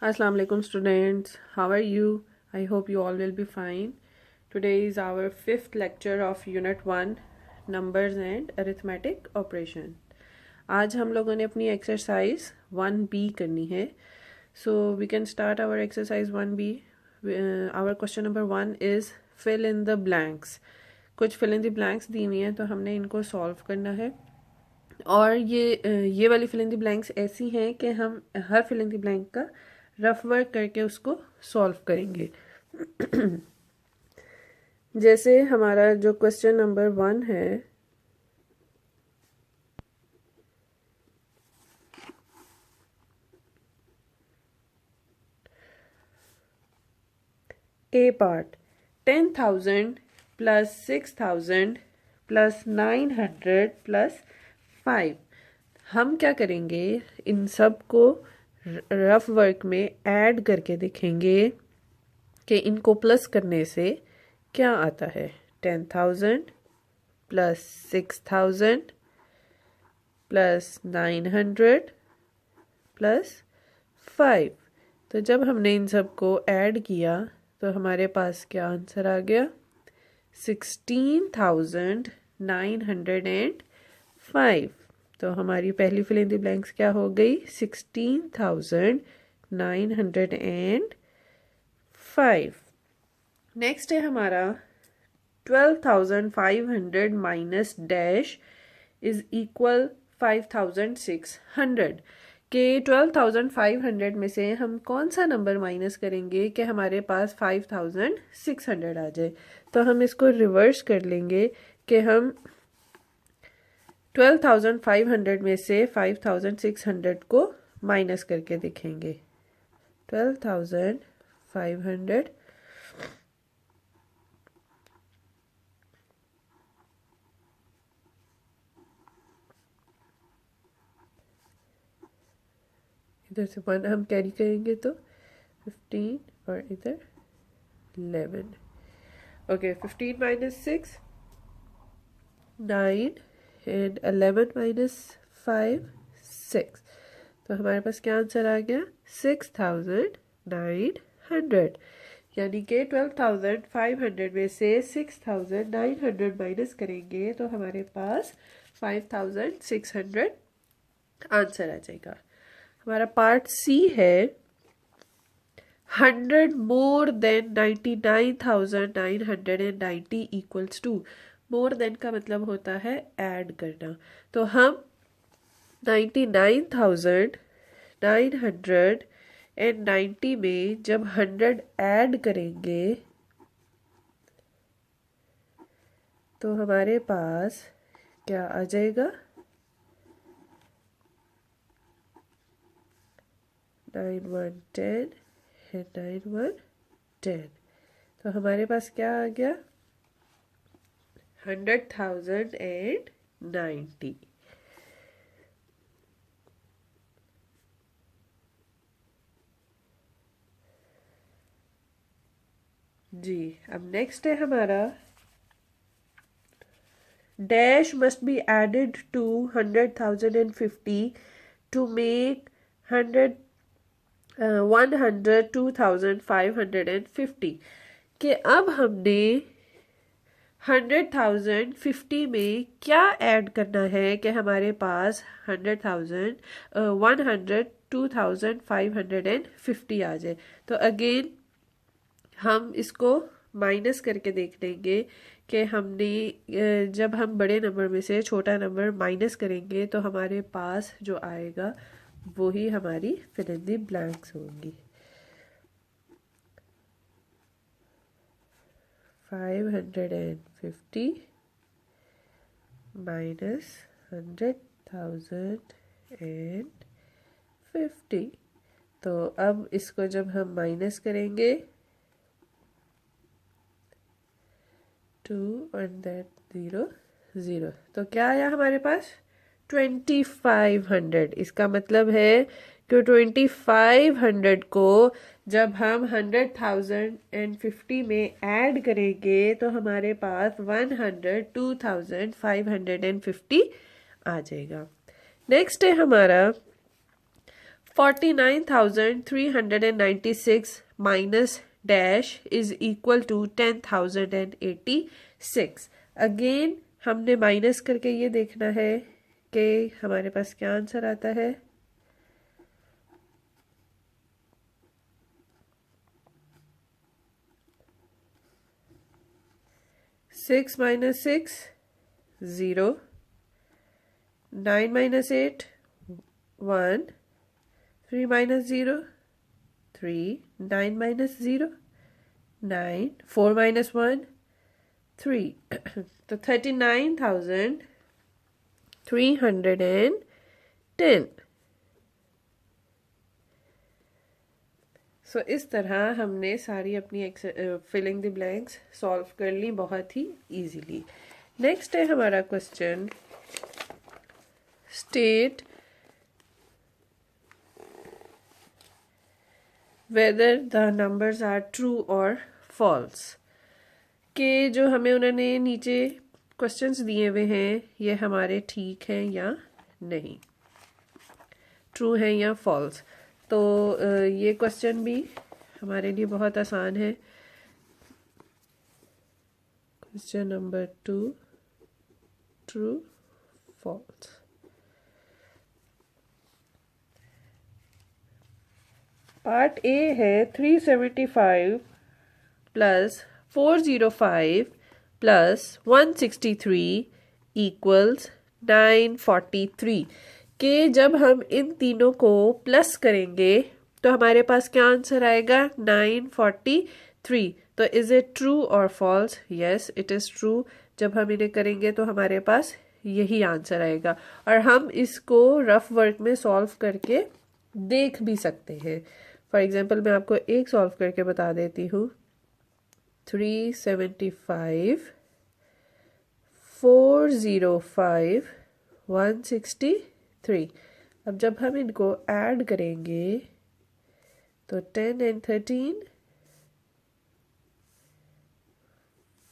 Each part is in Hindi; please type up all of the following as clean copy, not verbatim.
Assalamu alaikum students, how are you? I hope you all will be fine. Today is our fifth lecture of Unit 1 Numbers and Arithmetic Operation. आज हम लोगों ने अपनी exercise 1B करनी है. So we can start our exercise 1B. Our question number 1 is fill in the blanks. कुछ fill in the blanks दी हुई हैं तो हमने इनको solve करना है. और ये वाली fill in the blanks ऐसी हैं कि हम हर fill in the blank का रफ वर्क करके उसको सॉल्व करेंगे. जैसे हमारा जो क्वेश्चन नंबर 1 है, ए पार्ट 10,000 प्लस 6,000 प्लस 900 प्लस 5. हम क्या करेंगे, इन सब को रफ वर्क में ऐड करके देखेंगे कि इनको प्लस करने से क्या आता है. 10,000 प्लस 6,000 प्लस 900 प्लस 5. तो जब हमने इन सब को ऐड किया तो हमारे पास क्या आंसर आ गया, 16,905. तो हमारी पहली फिल इन द ब्लैंक्स क्या हो गई, 16,905. नेक्स्ट है हमारा 12,500 माइनस डैश इज इक्वल 5,600 के 12,500 में से हम कौन सा नंबर माइनस करेंगे कि हमारे पास 5,600 आ जाए. तो हम इसको रिवर्स कर लेंगे कि हम 12,500 में से 5,600 को माइनस करके देखेंगे. 12,500 इधर से 1 हम कैरी करेंगे तो 15 और इधर 11. Okay, 15 minus 6 9 and 11 minus 5 6. तो हमारे पास क्या आंसर आ गया, 6,900. यानी कि 12,500 में से 6,900 माइनस करेंगे तो हमारे पास 5,600 आंसर आ जाएगा. हमारा पार्ट सी है 100 more than 99,990 equals to. More than का मतलब होता है ऐड करना. तो हम 99,990 में जब 100 ऐड करेंगे तो हमारे पास क्या आ जाएगा, 9 1 10 and 9 1 10. तो हमारे पास क्या आ गया, 100,090. जी, अब नेक्स्ट है हमारा dash must be added to 100,050 to make 102,550. कि अब हमने 100,050 में क्या ऐड करना है कि हमारे पास 102,550 आ जाए. तो अगेन हम इसको माइनस करके देख लेंगे कि हमने जब हम बड़े नंबर में से छोटा नंबर माइनस करेंगे तो हमारे पास जो आएगा वही हमारी फिल इन द ब्लैंक्स होंगी. 550 minus 100,050. तो अब इसको जब हम माइनस करेंगे 2 and that 0 0 तो क्या आया हमारे पास, 2,500. इसका मतलब है कि 2,500 को जब हम 100,050 में ऐड करेंगे तो हमारे पास 102,550 आ जाएगा. नेक्स्ट है हमारा 49,396 minus dash is equal to 10,086. Again हमने माइनस करके ये देखना है कि हमारे पास क्या आंसर आता है। Six minus six 0, 9 minus 8 1, 3 minus 0 3, 9 minus 0 9, 4 minus 1 3 तो 39,310। सो इस तरह हमने सारी अपनी फिलिंग द ब्लैंक्स सॉल्व कर ली बहुत ही इजीली। नेक्स्ट है हमारा question, state whether the numbers are true और फॉल्स। के जो हमें उन्होंने नीचे क्वेश्चंस दिए हुए हैं ये हमारे ठीक हैं या नहीं, ट्रू हैं या फॉल्स। तो ये क्वेश्चन भी हमारे लिए बहुत आसान है। Question number 2, true false. Part A है 375 प्लस 405 प्लस 163 इक्वल्स 943 के जब हम इन तीनों को प्लस करेंगे तो हमारे पास क्या आंसर आएगा 943। तो इज इट ट्रू और false? Yes it is true. जब हम इन्हें करेंगे तो हमारे पास यही आंसर आएगा और हम इसको रफ वर्क में सॉल्व करके देख भी सकते हैं। फॉर एग्जांपल मैं आपको एक सॉल्व करके बता देती हूँ। 375 405 163। अब जब हम इनको ऐड करेंगे तो 10 and 13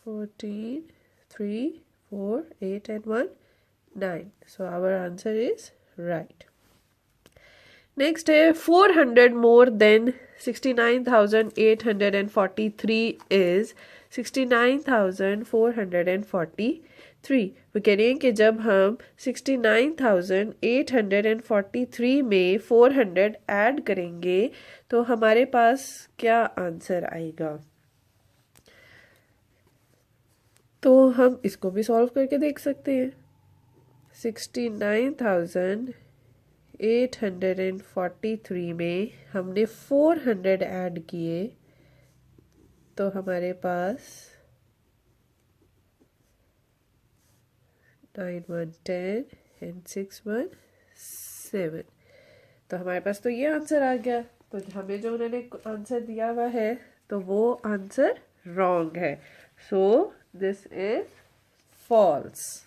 14 3 4 8 and 1 9। So our answer is right. Next है 400 more than 69,843 is 69,443। वो कह रही हैं कि जब हम 69,843 में 400 ऐड करेंगे तो हमारे पास क्या आंसर आएगा। तो हम इसको भी सॉल्व करके देख सकते हैं। 69,843 में हमने 400 ऐड किए तो हमारे पास 9 1 10 and 6 1 7। तो हमारे पास तो ये आंसर आ गया। तो हमें जो उन्होंने आंसर दिया हुआ है तो वो आंसर रॉन्ग है। So this is false.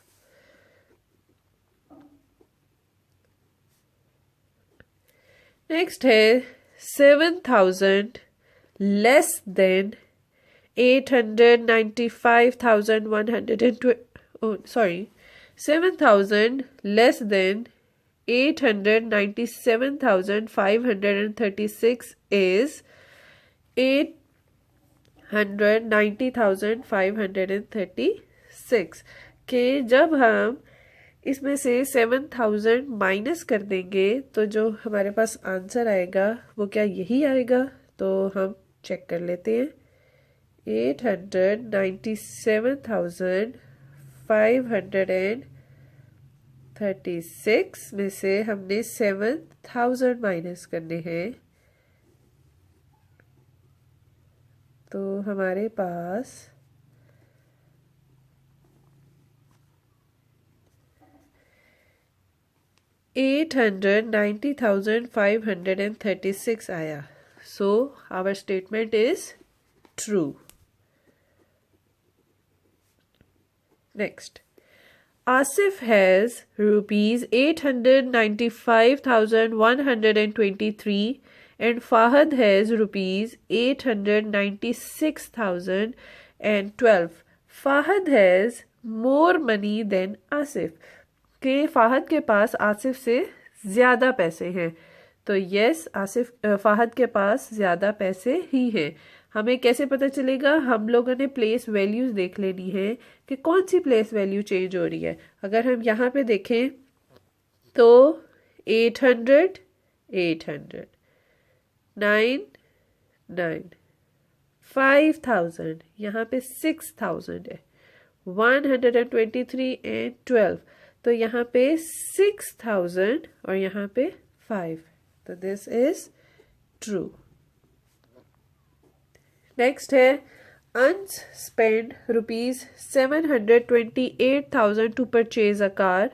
Next है 7,000 less than 895,120 sorry 7,000 less than 897,536 is 890,536 के जब हम इसमें से 7,000 माइनस कर देंगे तो जो हमारे पास आंसर आएगा वो क्या यही आएगा। तो हम चेक कर लेते हैं। 897,536 में से हमने 7,000 माइनस करने हैं तो हमारे पास 890,536 आया। So our statement is true. Next, Asif has rupees 895,123 and Fahad has rupees 896,012. Fahad has more money than Asif. कि फ़ाहद के पास आसिफ से ज़्यादा पैसे हैं। तो यस आसिफ फाहद के पास ज़्यादा पैसे ही हैं। हमें कैसे पता चलेगा? हम लोगों ने प्लेस वैल्यूज़ देख लेनी है कि कौन सी प्लेस वैल्यू चेंज हो रही है। अगर हम यहाँ पे देखें तो 800 800 9 9 5000 यहाँ पे 6000 है 123 एंड 12 तो यहाँ पे 6000 और यहाँ पे 5 तो दिस इज ट्रू। नेक्स्ट है अंस spend ₹728,000 to purchase a car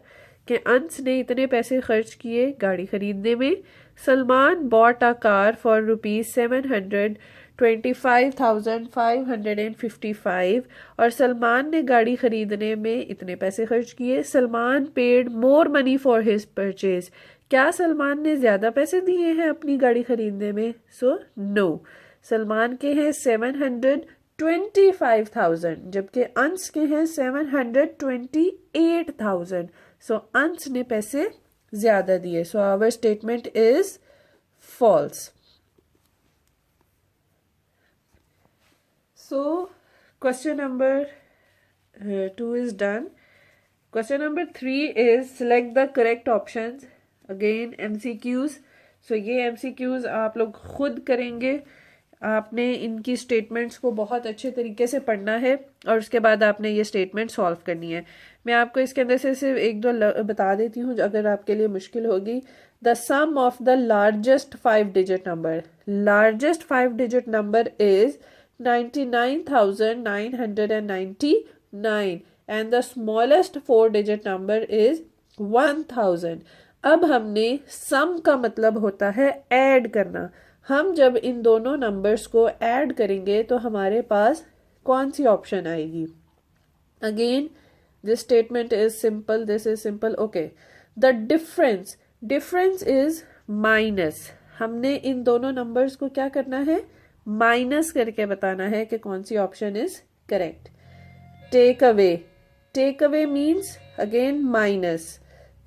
के अंस ने इतने पैसे खर्च किए गाड़ी खरीदने में। Salman bought a car for ₹725,555 और सलमान ने गाड़ी खरीदने में इतने पैसे खर्च किए। Salman paid more money for his purchase. क्या सलमान ने ज़्यादा पैसे दिए हैं अपनी गाड़ी खरीदने में? सो नो, सलमान के हैं 725,000 जबकि अंस के हैं 728,000। सो अंस ने पैसे ज्यादा दिए। So our statement is false. So question number 2 is done. Question number 3 is select the correct options. Again MCQs. So ये MCQs आप लोग खुद करेंगे। आपने इनकी स्टेटमेंट्स को बहुत अच्छे तरीके से पढ़ना है और उसके बाद आपने ये स्टेटमेंट सॉल्व करनी है। मैं आपको इसके अंदर से सिर्फ एक दो बता देती हूँ अगर आपके लिए मुश्किल होगी। The sum of the largest 5 digit number. Largest 5 digit number is 99,999 and the smallest 4 digit number is 1000। अब हमने सम का मतलब होता है ऐड करना। हम जब इन दोनों नंबर्स को ऐड करेंगे तो हमारे पास कौन सी ऑप्शन आएगी? Again this statement is simple, this is simple. Okay, the difference, difference is minus. हमने इन दोनों नंबर्स को क्या करना है? माइनस करके बताना है कि कौन सी option is correct. Take away, take away means again minus.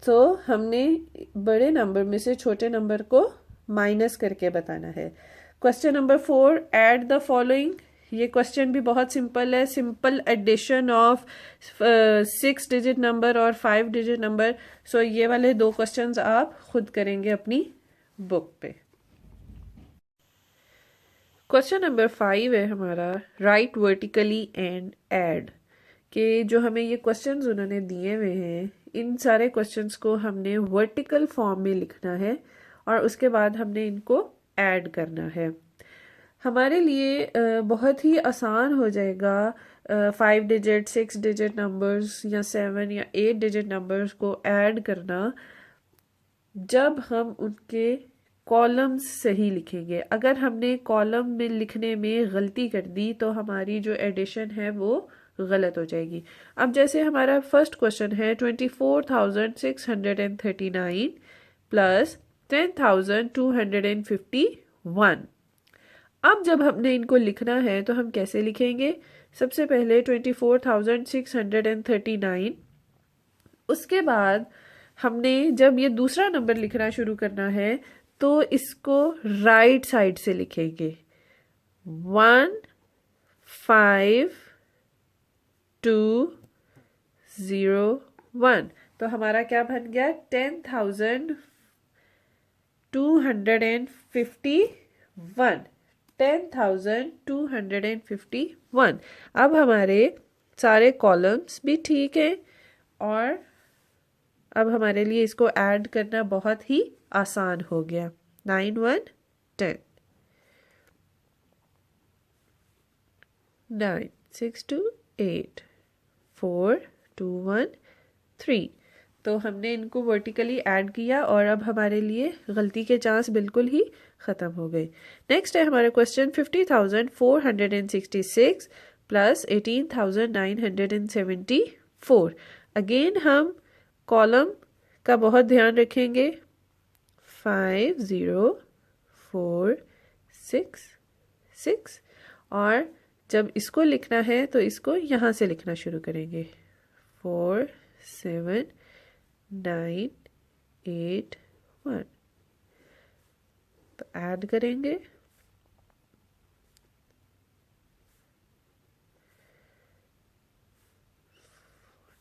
तो हमने बड़े नंबर में से छोटे नंबर को माइनस करके बताना है। Question number 4, add the following. ये क्वेश्चन भी बहुत सिंपल है। Simple addition of 6 digit number और 5 डिजिट नंबर। सो ये वाले 2 क्वेश्चंस आप खुद करेंगे अपनी बुक पे। क्वेश्चन नंबर 5 है हमारा राइट वर्टिकली एंड ऐड। कि जो हमें ये क्वेश्चंस उन्होंने दिए हुए हैं इन सारे क्वेश्चंस को हमने वर्टिकल फॉर्म में लिखना है और उसके बाद हमने इनको ऐड करना है। हमारे लिए बहुत ही आसान हो जाएगा 5 डिजिट 6 डिजिट नंबर्स या 7 या 8 डिजिट नंबर्स को ऐड करना जब हम उनके कॉलम्स सही लिखेंगे। अगर हमने कॉलम में लिखने में गलती कर दी तो हमारी जो एडिशन है वो गलत हो जाएगी। अब जैसे हमारा फर्स्ट क्वेश्चन है 24,639 प्लस 10,251। अब जब हमने इनको लिखना है तो हम कैसे लिखेंगे? सबसे पहले 24,639, उसके बाद हमने जब ये दूसरा नंबर लिखना शुरू करना है तो इसको राइट साइड से लिखेंगे 1 5 2 0 1। तो हमारा क्या बन गया? 10,251 10,251। अब हमारे सारे कॉलम्स भी ठीक है और अब हमारे लिए इसको ऐड करना बहुत ही आसान हो गया। 9 1 10 9 6 2 8 4 2 1 3। तो हमने इनको वर्टिकली ऐड किया और अब हमारे लिए गलती के चांस बिल्कुल ही ख़त्म हो गए। नेक्स्ट है हमारा क्वेश्चन 50,466 प्लस 18,974। अगेन हम कॉलम का बहुत ध्यान रखेंगे 5 0 4 6 6 और जब इसको लिखना है तो इसको यहाँ से लिखना शुरू करेंगे 4 7 9 8 1। तो ऐड करेंगे।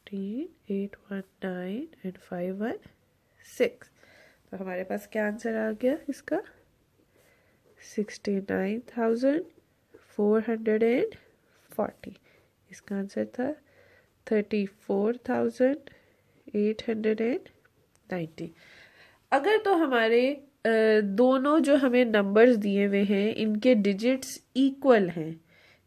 819 एंड 516। तो हमारे पास क्या आंसर आ गया इसका? 69,440। इसका आंसर था 34,890। अगर तो हमारे दोनों जो हमें नंबर्स दिए हुए हैं इनके डिजिट्स इक्वल हैं,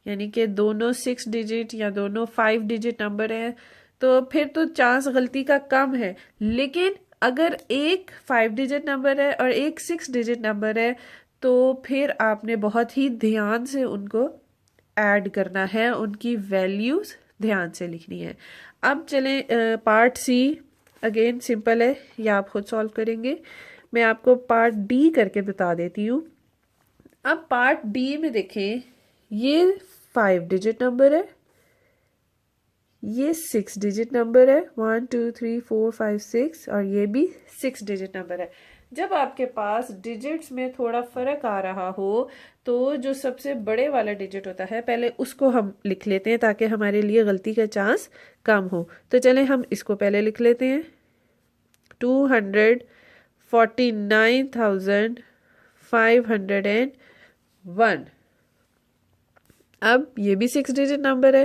यानी कि दोनों 6 डिजिट या दोनों 5 डिजिट नंबर हैं, तो फिर तो चांस गलती का कम है। लेकिन अगर एक 5 डिजिट नंबर है और एक 6 डिजिट नंबर है तो फिर आपने बहुत ही ध्यान से उनको ऐड करना है, उनकी वैल्यूज ध्यान से लिखनी है। अब चलें पार्ट सी। अगेन सिंपल है, ये आप खुद सॉल्व करेंगे। मैं आपको पार्ट डी करके बता देती हूँ। अब पार्ट डी में देखें, ये 5 डिजिट नंबर है, ये 6 डिजिट नंबर है, 1 2 3 4 5 6, और ये भी 6 डिजिट नंबर है। जब आपके पास डिजिट्स में थोड़ा फर्क आ रहा हो तो जो सबसे बड़े वाला डिजिट होता है पहले उसको हम लिख लेते हैं ताकि हमारे लिए गलती का चांस कम हो। तो चलें हम इसको पहले लिख लेते हैं। 249,501। अब ये भी 6 डिजिट नंबर है,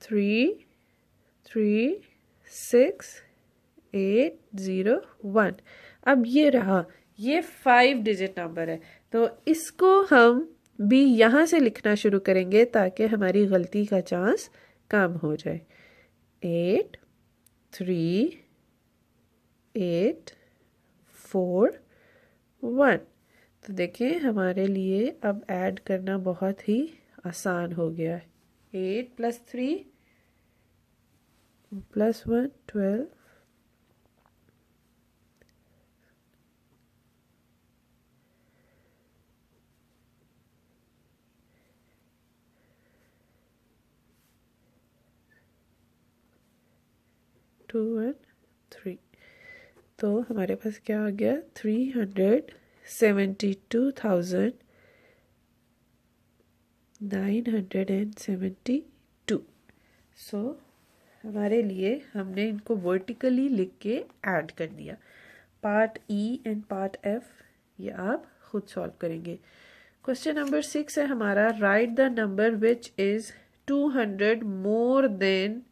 336,801। अब ये रहा, ये 5 डिजिट नंबर है, तो इसको हम भी यहाँ से लिखना शुरू करेंगे ताकि हमारी गलती का चांस कम हो जाए। 8 3 8 4 1। तो देखें हमारे लिए अब ऐड करना बहुत ही आसान हो गया है। 8 + 3 + 1 12, 2 1 3। तो हमारे पास क्या आ गया? 372,972। सो हमारे लिए हमने इनको वर्टिकली लिख के ऐड कर दिया। Part E and part F ये आप खुद सॉल्व करेंगे। क्वेश्चन नंबर 6 है हमारा, right the number which is 200 more than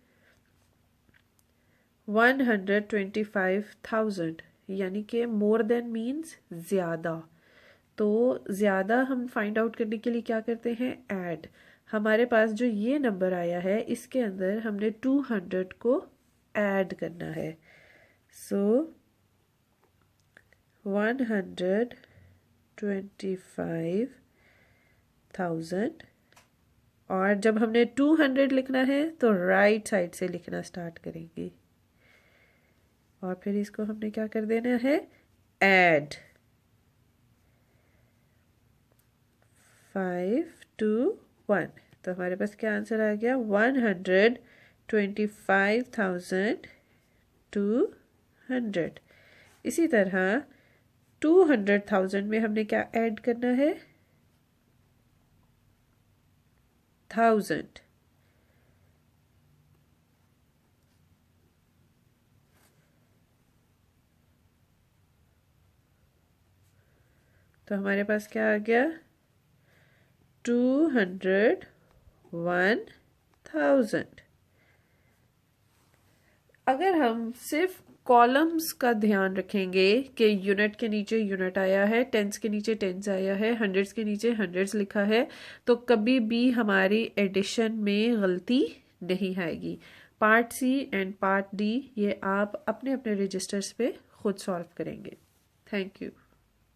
125,000। यानी कि मोर देन मीन्स ज़्यादा। तो ज़्यादा हम फाइंड आउट करने के लिए क्या करते हैं? ऐड। हमारे पास जो ये नंबर आया है इसके अंदर हमने 200 को ऐड करना है। सो 125,000, और जब हमने 200 लिखना है तो राइट साइड से लिखना स्टार्ट करेंगे और फिर इसको हमने क्या कर देना है? ऐड। 5 2 1। तो हमारे पास क्या आंसर आ गया? 125,200। इसी तरह 200,000 में हमने क्या ऐड करना है? 1000। तो हमारे पास क्या आ गया? 201,000। अगर हम सिर्फ कॉलम्स का ध्यान रखेंगे कि यूनिट के नीचे यूनिट आया है, टेंस के नीचे टेंस आया है, हंड्रेड्स के नीचे हंड्रेड्स लिखा है, तो कभी भी हमारी एडिशन में गलती नहीं आएगी। Part C and part D ये आप अपने अपने रजिस्टर्स पे खुद सॉल्व करेंगे। Thank you.